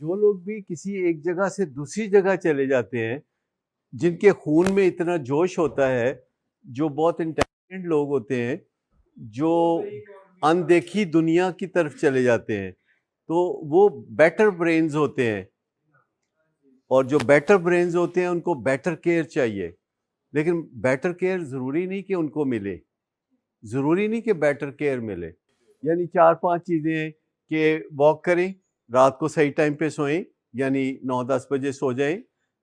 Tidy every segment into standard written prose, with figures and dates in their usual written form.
جو لوگ بھی کسی ایک جگہ سے دوسری جگہ چلے جاتے ہیں، جن کے خون میں اتنا جوش ہوتا ہے، جو بہت انٹیلیجنٹ لوگ ہوتے ہیں، جو اندیکھی دنیا کی طرف چلے جاتے ہیں، تو وہ بیٹر برینز ہوتے ہیں، اور جو بیٹر برینز ہوتے ہیں ان کو بیٹر کیئر چاہیے. لیکن بیٹر کیئر ضروری نہیں کہ ان کو ملے، ضروری نہیں کہ بیٹر کیئر ملے. یعنی 4-5 چیزیں ہیں کہ واک کریں، رات کو صحیح ٹائم پہ سوئیں، یعنی 9-10 بجے سو جائیں،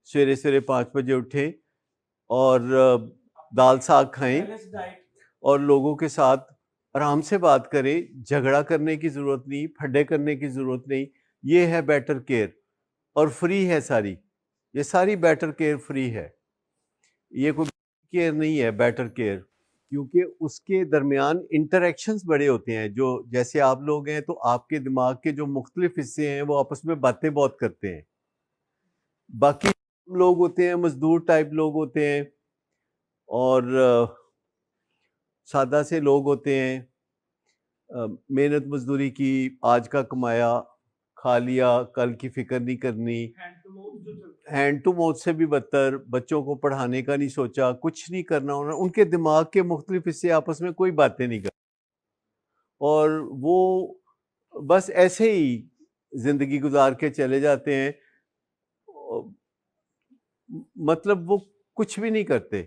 سویرے سویرے 5 بجے اٹھیں، اور دال ساگ کھائیں، اور لوگوں کے ساتھ آرام سے بات کریں. جھگڑا کرنے کی ضرورت نہیں، پھڈے کرنے کی ضرورت نہیں. یہ ہے بیٹر کیئر، اور فری ہے ساری. یہ ساری بیٹر کیئر فری ہے. یہ کوئی کیئر نہیں ہے بیٹر کیئر، کیونکہ اس کے درمیان انٹریکشنز بڑے ہوتے ہیں. جو جیسے آپ لوگ ہیں تو آپ کے دماغ کے جو مختلف حصے ہیں وہ آپس میں باتیں بہت کرتے ہیں. باقی لوگ ہوتے ہیں مزدور ٹائپ لوگ ہوتے ہیں، اور سادہ سے لوگ ہوتے ہیں. محنت مزدوری کی، آج کا کمایا کھا لیا، کل کی فکر نہیں کرنی. ہینڈ ٹو ماؤتھ سے بھی بدتر، بچوں کو پڑھانے کا نہیں سوچا، کچھ نہیں کرنا ہونا. ان کے دماغ کے مختلف حصے آپس میں کوئی باتیں نہیں کرتے، اور وہ بس ایسے ہی زندگی گزار کے چلے جاتے ہیں. مطلب وہ کچھ بھی نہیں کرتے.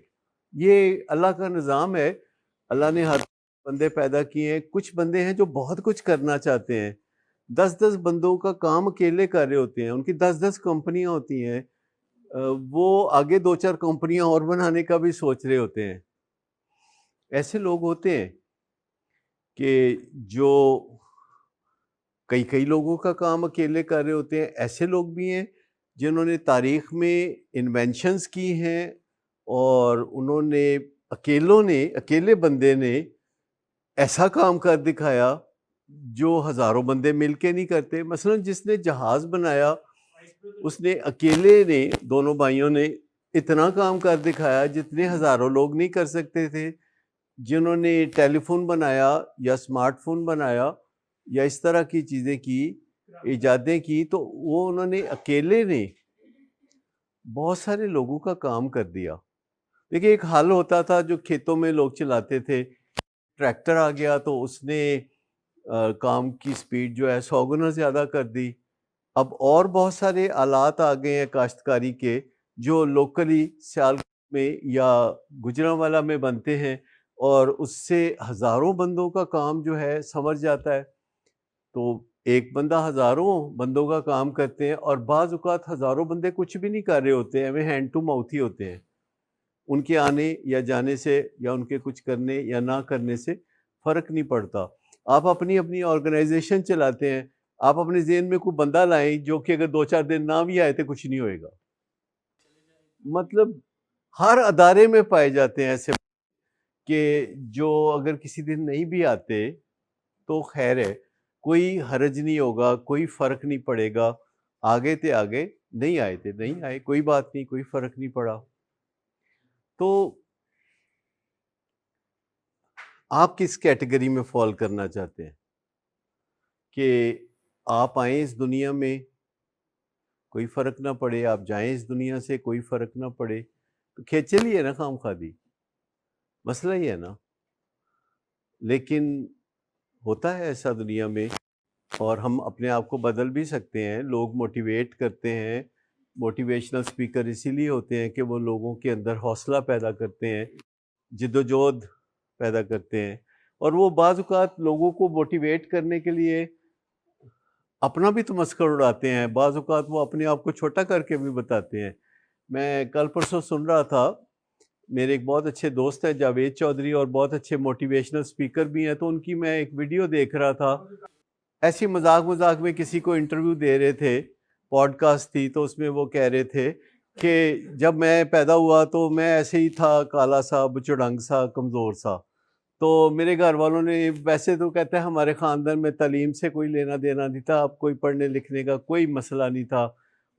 یہ اللہ کا نظام ہے. اللہ نے ہر بندے پیدا کیے ہیں. کچھ بندے ہیں جو بہت کچھ کرنا چاہتے ہیں، 10 بندوں کا کام اکیلے کر رہے ہوتے ہیں، ان کی 10 کمپنیاں ہوتی ہیں، وہ آگے 2-4 کمپنیاں اور بنانے کا بھی سوچ رہے ہوتے ہیں. ایسے لوگ ہوتے ہیں کہ جو کئی لوگوں کا کام اکیلے کر رہے ہوتے ہیں. ایسے لوگ بھی ہیں جنہوں نے تاریخ میں انوینشنز کی ہیں، اور انہوں نے اکیلے بندے نے ایسا کام کر دکھایا جو ہزاروں بندے مل کے نہیں کرتے. مثلا جس نے جہاز بنایا، اس نے اکیلے نے، دونوں بھائیوں نے اتنا کام کر دکھایا جتنے ہزاروں لوگ نہیں کر سکتے تھے. جنہوں نے ٹیلی فون بنایا یا اسمارٹ فون بنایا یا اس طرح کی چیزیں کی، ایجادیں کی، تو وہ انہوں نے اکیلے نے بہت سارے لوگوں کا کام کر دیا. دیکھیں، ایک حل ہوتا تھا جو کھیتوں میں لوگ چلاتے تھے. ٹریکٹر آ گیا تو اس نے کام کی سپیڈ جو ہے 100 گنا زیادہ کر دی. اب اور بہت سارے آلات آ گئے ہیں کاشتکاری کے، جو لوکلی سیال میں یا گجرانوالہ میں بنتے ہیں، اور اس سے ہزاروں بندوں کا کام جو ہے سنور جاتا ہے. تو ایک بندہ ہزاروں بندوں کا کام کرتے ہیں، اور بعض اوقات ہزاروں بندے کچھ بھی نہیں کر رہے ہوتے ہیں، وہ ہینڈ ٹو ماؤتھ ہی ہوتے ہیں. ان کے آنے یا جانے سے یا ان کے کچھ کرنے یا نہ کرنے سے فرق نہیں پڑتا. آپ اپنی آرگنائزیشن چلاتے ہیں، آپ اپنے ذہن میں کوئی بندہ لائیں جو کہ اگر 2-4 دن نہ بھی آئے تو کچھ نہیں ہوئے گا. مطلب ہر ادارے میں پائے جاتے ہیں ایسے کہ جو اگر کسی دن نہیں بھی آتے تو خیر ہے، کوئی حرج نہیں ہوگا، کوئی فرق نہیں پڑے گا. آگے تھے آگے، نہیں آئے تھے نہیں آئے، کوئی بات نہیں، کوئی فرق نہیں پڑا. تو آپ کس کیٹیگری میں فال کرنا چاہتے ہیں؟ کہ آپ آئیں اس دنیا میں کوئی فرق نہ پڑے، آپ جائیں اس دنیا سے کوئی فرق نہ پڑے، تو کھیچل ہی ہے نا خام خادی، مسئلہ ہی ہے نا. لیکن ہوتا ہے ایسا دنیا میں، اور ہم اپنے آپ کو بدل بھی سکتے ہیں. لوگ موٹیویٹ کرتے ہیں. موٹیویشنل سپیکر اسی لیے ہوتے ہیں کہ وہ لوگوں کے اندر حوصلہ پیدا کرتے ہیں، جد و جہد پیدا کرتے ہیں. اور وہ بعض اوقات لوگوں کو موٹیویٹ کرنے کے لیے اپنا بھی تمسخر اڑاتے ہیں. بعض اوقات وہ اپنے آپ کو چھوٹا کر کے بھی بتاتے ہیں. میں کل پرسوں سن رہا تھا، میرے ایک بہت اچھے دوست ہیں جاوید چودھری، اور بہت اچھے موٹیویشنل سپیکر بھی ہیں. تو ان کی میں ایک ویڈیو دیکھ رہا تھا، ایسی مذاق میں کسی کو انٹرویو دے رہے تھے، پوڈ کاسٹ تھی. تو اس میں وہ کہہ رہے تھے کہ جب میں پیدا ہوا تو میں ایسے ہی تھا، کالا سا، بچڑنگ سا، کمزور سا. تو میرے گھر والوں نے، ویسے تو کہتے ہیں ہمارے خاندان میں تعلیم سے کوئی لینا دینا نہیں تھا، اب کوئی پڑھنے لکھنے کا کوئی مسئلہ نہیں تھا،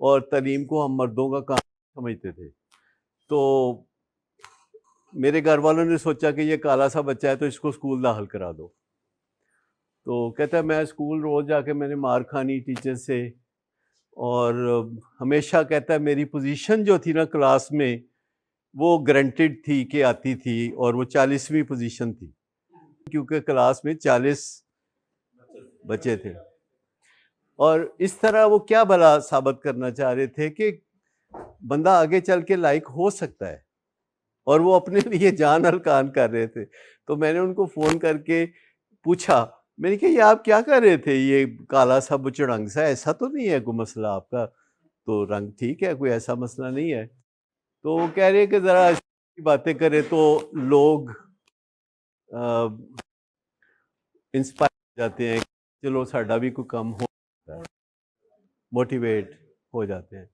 اور تعلیم کو ہم مردوں کا کام سمجھتے تھے. تو میرے گھر والوں نے سوچا کہ یہ کالا سا بچہ ہے تو اس کو اسکول داخل کرا دو. تو کہتا ہے میں اسکول روز جا کے میں نے مار کھانی ٹیچر سے، اور ہمیشہ کہتا ہے میری پوزیشن جو تھی نا کلاس میں وہ گرنٹڈ تھی کہ آتی تھی، اور وہ 40ویں پوزیشن تھی کیونکہ کلاس میں 40 بچے تھے. اور اس طرح وہ کیا بھلا ثابت کرنا چاہ رہے تھے کہ بندہ آگے چل کے لائق ہو سکتا ہے، اور وہ اپنے لیے جان ہلکان کر رہے تھے. تو میں نے ان کو فون کر کے پوچھا، میں نے کہا یہ آپ کیا کر رہے تھے، یہ کالا سا بچڑنگ سا، ایسا تو نہیں ہے کوئی مسئلہ آپ کا، تو رنگ ٹھیک ہے، کوئی ایسا مسئلہ نہیں ہے. تو وہ کہہ رہے کہ ذرا باتیں کرے تو لوگ انسپائر ہو جاتے ہیں، چلو ساڈا بھی کوئی کم ہو، موٹیویٹ ہو جاتے ہیں.